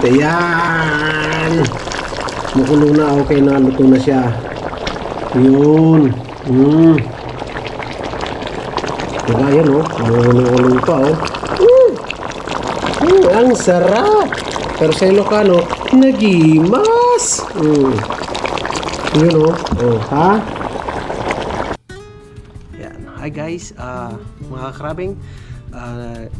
Ayan. Makulo na. Okay na. Luto na siya. Yun. Diba yan oh. Makulo pa oh. Ang sarap. Pero sa Ilocano, nagimas. Yun oh. Ha? Yan. Hi guys. Mga karabing.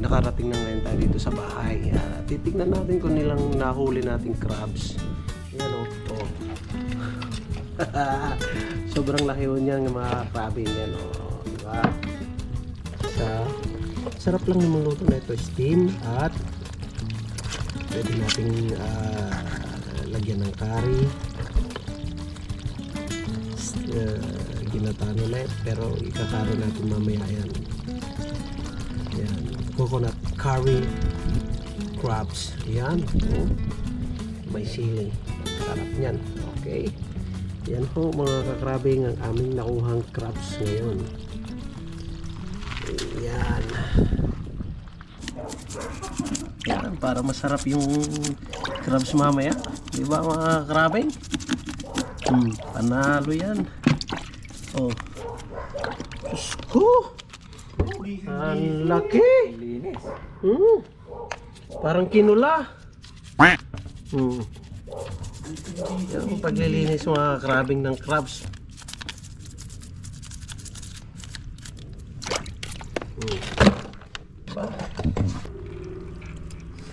Nakarating na ngayon tayo dito sa bahay. Titignan natin kung nilang nahuli nating crabs. Yan o. Sobrang laki yun yan ng mga crabing yan o. Diba? Sarap lang naman luto na ito. Steam at pwede nating lagyan ng curry. Ginatano na pero ikataro natin mamaya yan. Yan, coconut curry crabs. Yan, oh. May sili. Sarap niyan. Okay. Yan po mga kakrabing ang aming nakuhang crabs ngayon. Yan. Yan, para masarap yung crabs mamaya. Di ba mga kakrabing? Panalo yan. Oh. Diyos ko! Ang laki. Parang kinula. Yung paglilinis mga krabing ng crabs.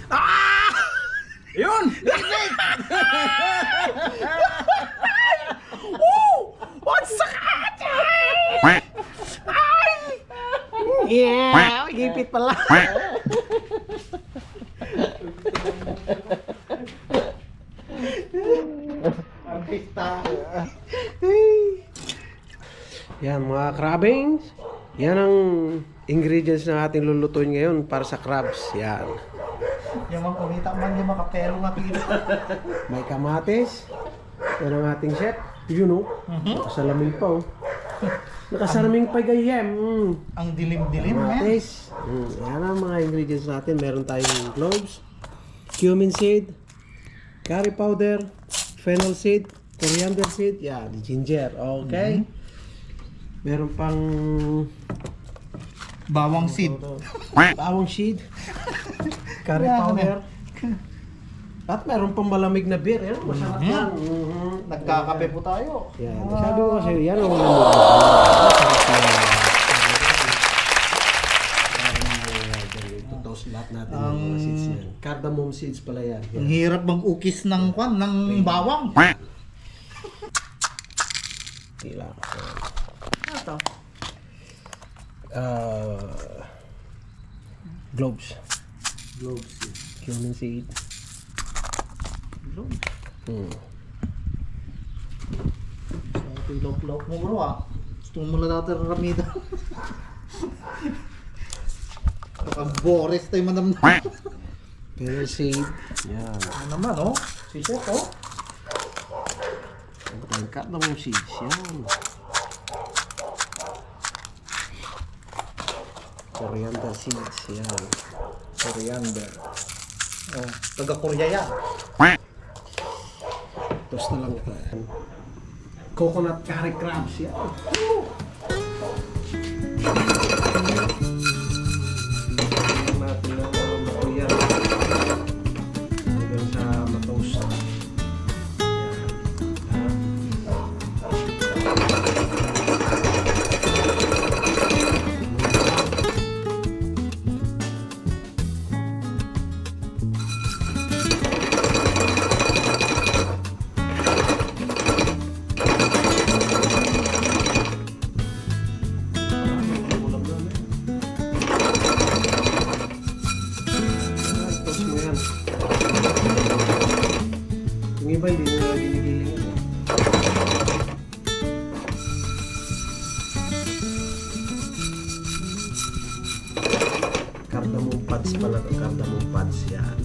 Ah! Yun! What's that? Yeah, gipit pala. Yan mga crabings. Yan ang ingredients na ating lulutuin ngayon para sa crabs. Yan. Yung mga kumita man yung mga kapero nga kilo. May kamatis. Yan ang ating chef. Yun o. Nakasalamin pa o. Nakasaraming pagayem. Ang dilim-dilim yan. Kamatis. Yan ang mga ingredients natin. Meron tayong cloves, cumin seed, curry powder, fennel seed, coriander seed, yan, ginger. Okay. Meron pang Bawang seed. bawang seed, curry powder. At meron pang malamig na beer. Yan, masarap yan. Nagkakape po tayo. Yan. Sabi ko kasi, yan ang mga toast lahat natin yung mga seeds yan. Cardamom seeds pala yan. Ang hirap mag-ukis ng kwan, ng bawang. Tila. Ano to? Gloves. Gloves. Cumin seed. Sa ating lok-lok mo bro Gusto mo mula natin ramida. Ang Boris tayo manam na. Fennel seed. Yan. Ano naman si Chef Ang cardamom seeds. Yan. Coriander seeds. Yan. Coriander. Taga-Korea yan. Toast na lang ito. Coconut curry crabs. Yan. Natin na matuyan. Hanggang sa matoast. Yung iba hindi nila ginigiling ito. Cardamom pads pala ito. Cardamom pads yan.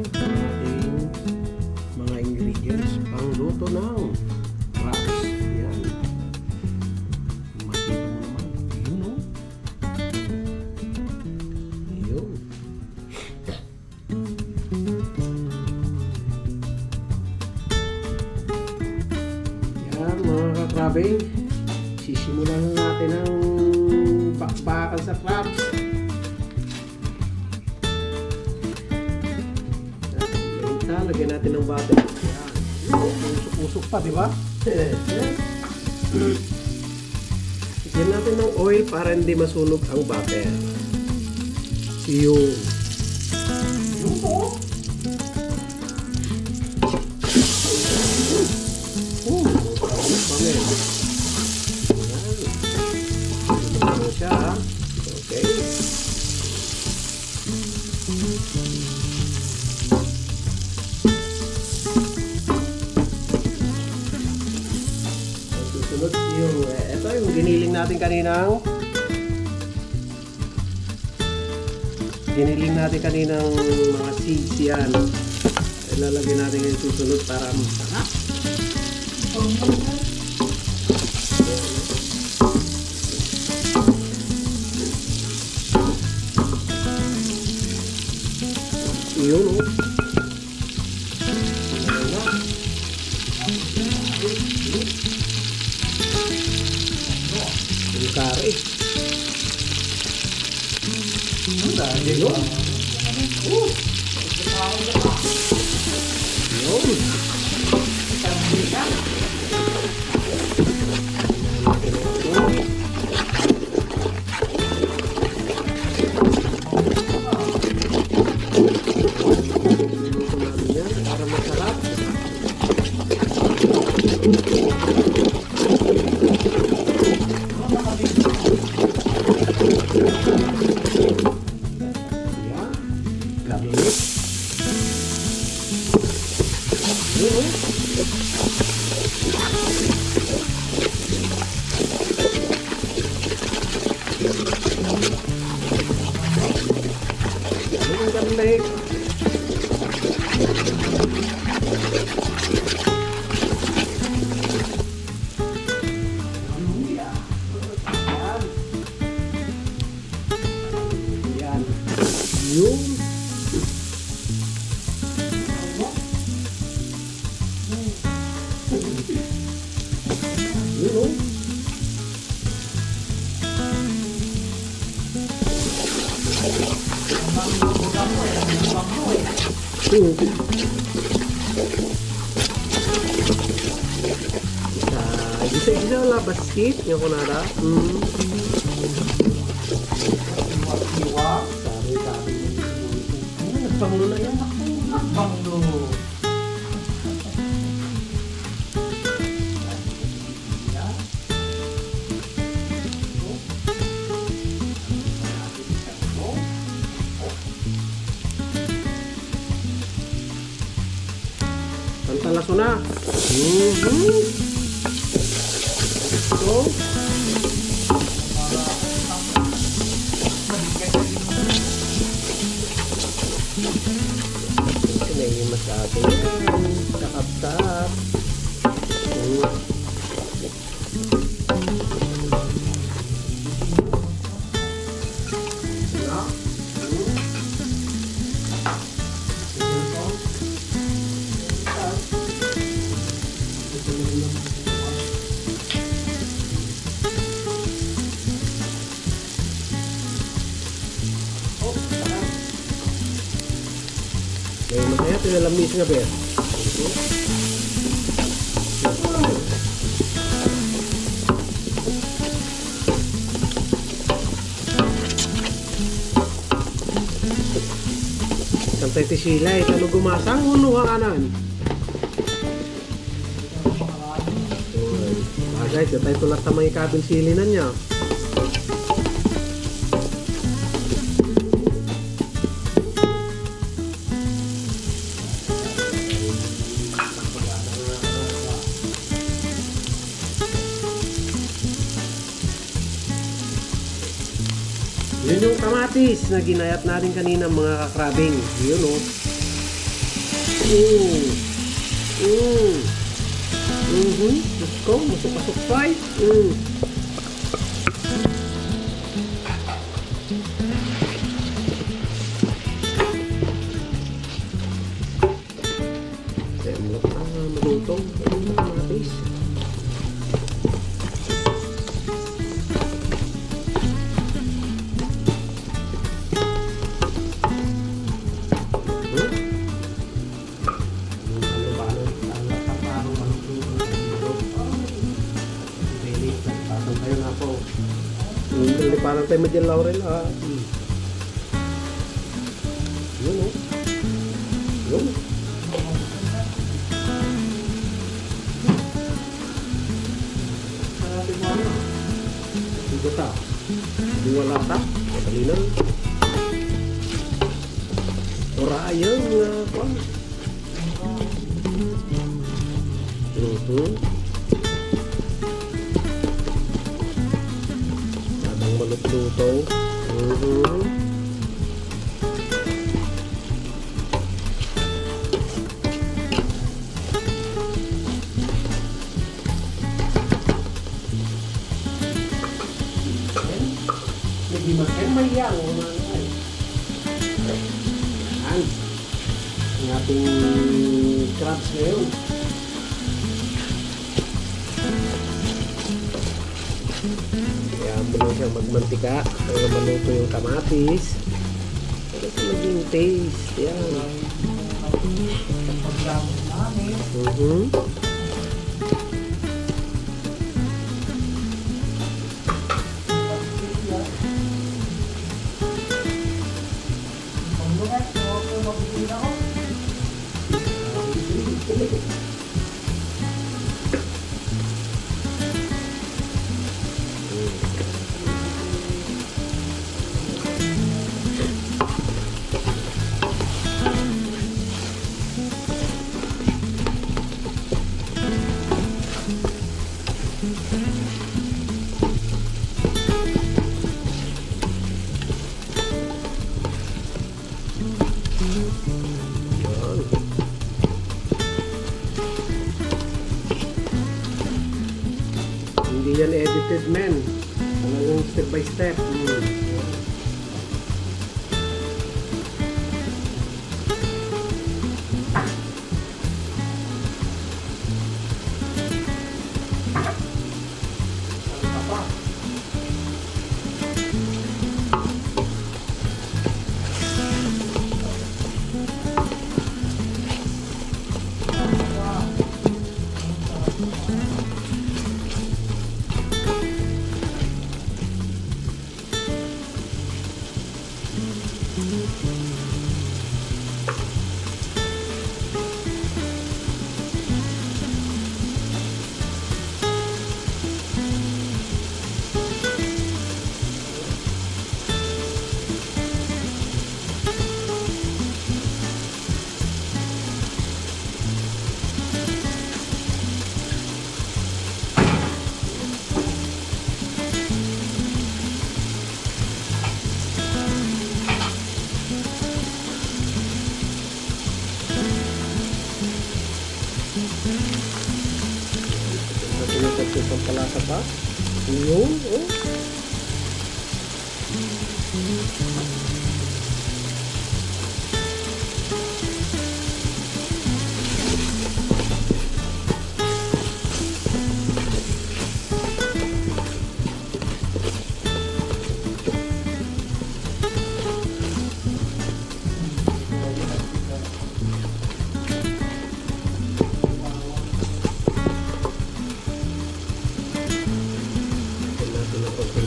kakrabing ang ating mga ingredients pang luto ng crabs. Yan. Makita mo naman. Yun o. Yun. Yan mga kakrabing. Sisimulan na natin ang bakbakan sa crabs. Lagyan natin ng butter. Yan. Usok-usok pa, di ba? Lagyan natin ng oil para hindi masunog ang butter. Yung. Yung po. Pangin. Yan. Ano siya, ha? Okay. Ito yung giniling natin kaninang mga seeds yan. Ilalagay natin yung susunod para masarap. Yun o. Yung kare. Yun. Yun. Para masarap. Garlic. Yan. Yung Isa-isa lah basket yang ko nada. Nagpangulo na yan. Nagpangulo. Laso na. So, sinayin masyado yan. Kakap-tap. Ngayon masaya, tinalamis nga ba yan? Santay ti sila, ito gumasang uno ang anan. Guys, tayo tulad sa mga ikabing silinan niya. Yun yung kamatis na ginayat natin kanina mga kakrabing. Yun o. Let's go. Masuk-masuk fry. Temlok na malutong. Matis. Parang tayo medyo laurel ha. Yun o. Yun. Tiga ta. Dua lata. Madali na. Orayang kwan. Malut-luto. Lagi makan mayang ang ating crabs ngayon. Kaya mo siya magmantika para maluto yung kamatis. Para sa maging taste. Yan. Hindi yan edited, men. Talagang step by step. Isang palasa pa. Yun, oh.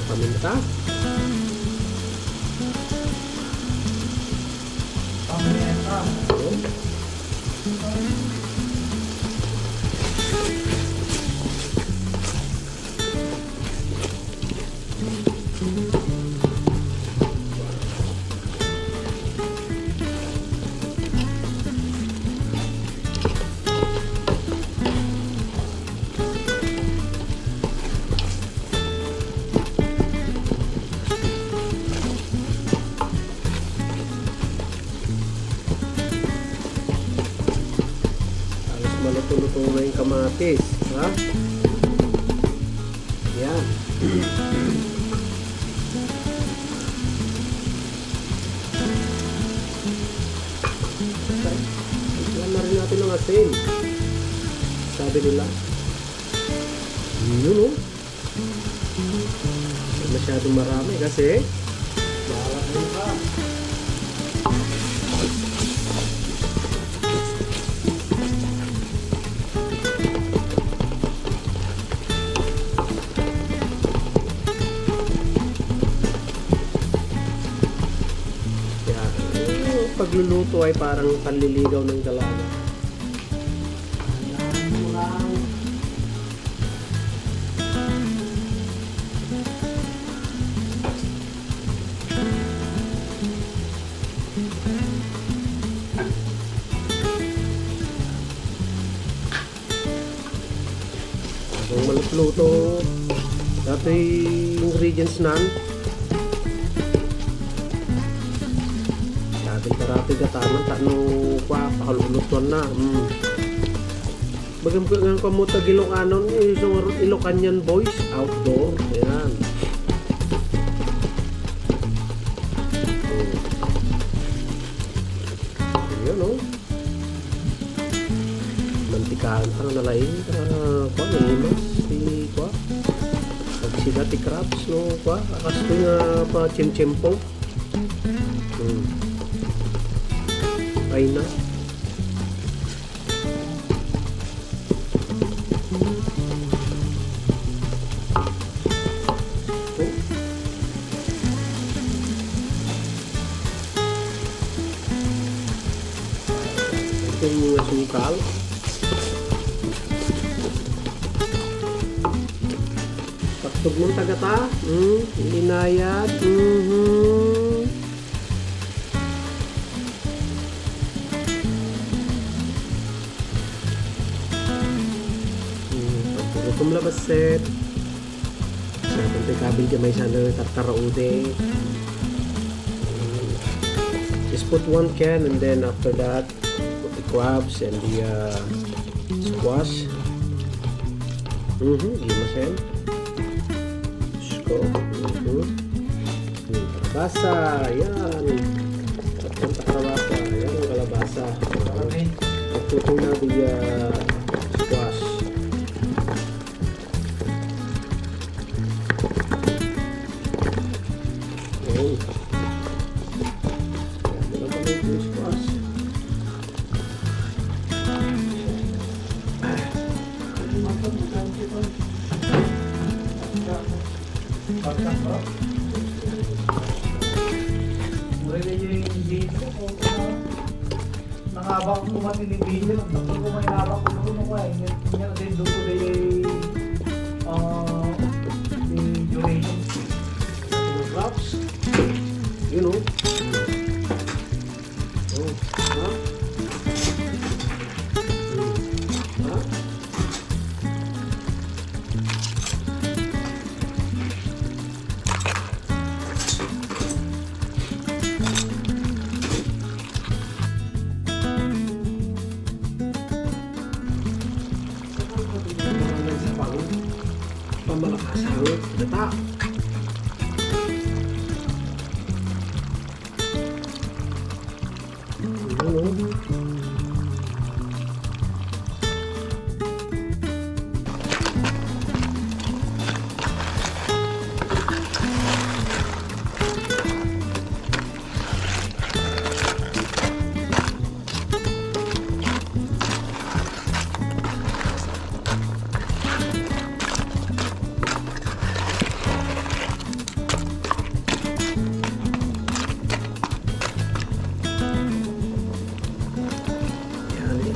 Paminta. mo yung kamatis. Ha? Yan. Yan na rin natin ng asin. Sabi nila. Yun o. Masyadong marami kasi maalat din ka. Pagluluto ay parang panliligaw ng dalaga. Ayan mo lang. Habang malutluto, dati ingredients nan. Karate gataman tak no kwa pakaluluton na. Bagam ngang kamuta Ilocanon yung Ilocanian boys outdoor. Ayan. Ayan o. Mantikaan parang nalaing kwa nangimas si kwa pagsida ti crabs no kwa akasto nga pa chimchimpo. Ay na. Ito yung asukal. Paktog mong tagata. Inayat. Kung labas set sa itong kabil ka may sana tartaraude. Just put one can and then after that put the crabs and the squash. Gimasen. Sko. Kalabasa. Yan. Tatlong kalabasa. Yan ang kalabasa. Pagputo na the squash. Nakabak ko matinig video, dito ko may nabak ko doon ko eh. Yan din doon ko yung duration. Crabs. You know. Oh, huh? Huh? Pamalakas hangit. Data.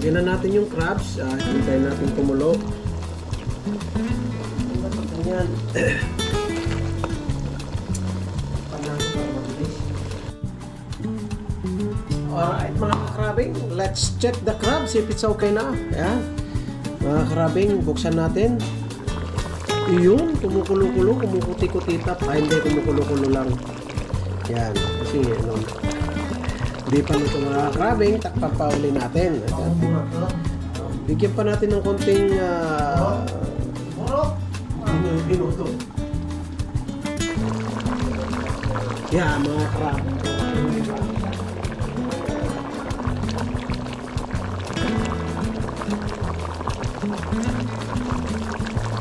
Lagyan na natin yung crabs. Hintayin natin kumulo. Ganyan. Alright mga kakrabing, let's check the crabs if it's okay na. Ayan. Mga kakrabing, buksan natin. Iyon, kumukulo-kulo, kumukuti-kutitap. Hindi, kumukulo-kulo lang. Yan, kasi ano. Hindi pa nito mga kakrabing, takpan pa uli natin. Bigyan pa natin ng konting Muro. minuto. Yan, mga crab.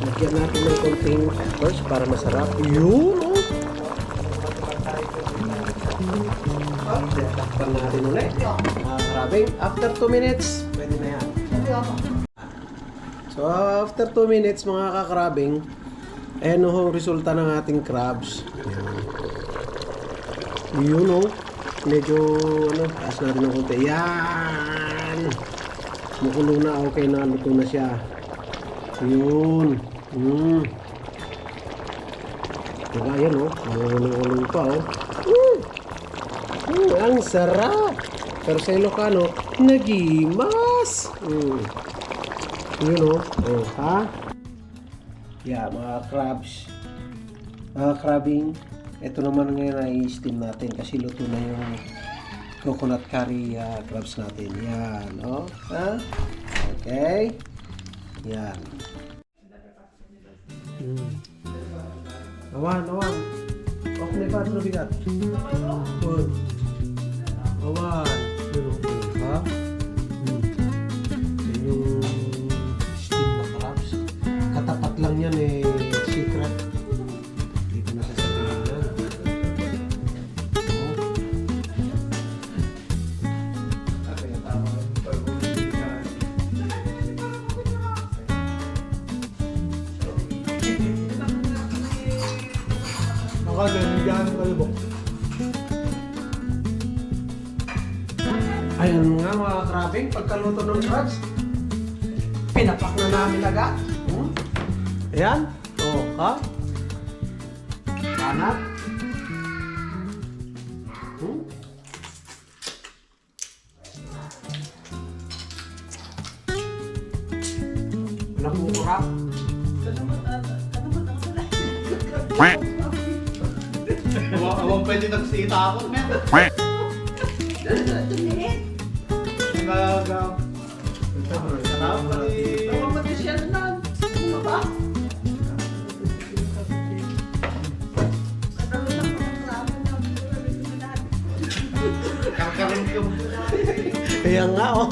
Lagyan natin ng konting peppers para masarap. Yun, oh! Takpan natin ulit. Mga krabing, after 2 minutes, pwede na yan. So, after 2 minutes, mga kakrabing, ayan ho ang resulta ng ating crabs. Yun o. Medyo, taas natin ng konti. Yan! Mukulo na, okay na, luto na siya. Yun. Diba, yan o. Ulong-ulong pa o. Ang sarap! Pero sa Ilocano, nagimas! Yun o. Oh, ha? Yeah, mga crabs. Mga crabbing. Ito naman ngayon ay steam natin kasi luto na yung coconut curry crabs natin. Yan, oh. Ha? Okay. Yan. Awan. Okay ba? Ano bigat? Good. Awan. Ha? Yan yung steam na crabs. Katapat lang yan eh. Secret. Hindi ko na sasabihin yan. Ayan nga mga krabing, pagkaluto ng crabs, pinapak na namin agad. Ayan. O, ha? Panat. Anak mo kurap. Awang pwede nagsita ako, men. Nagagaw. Sarap pa rin. Ang matisyan na. Ano ba? Katalo lang ang ramen na Kakaroon ka mo. Kaya nga, oh.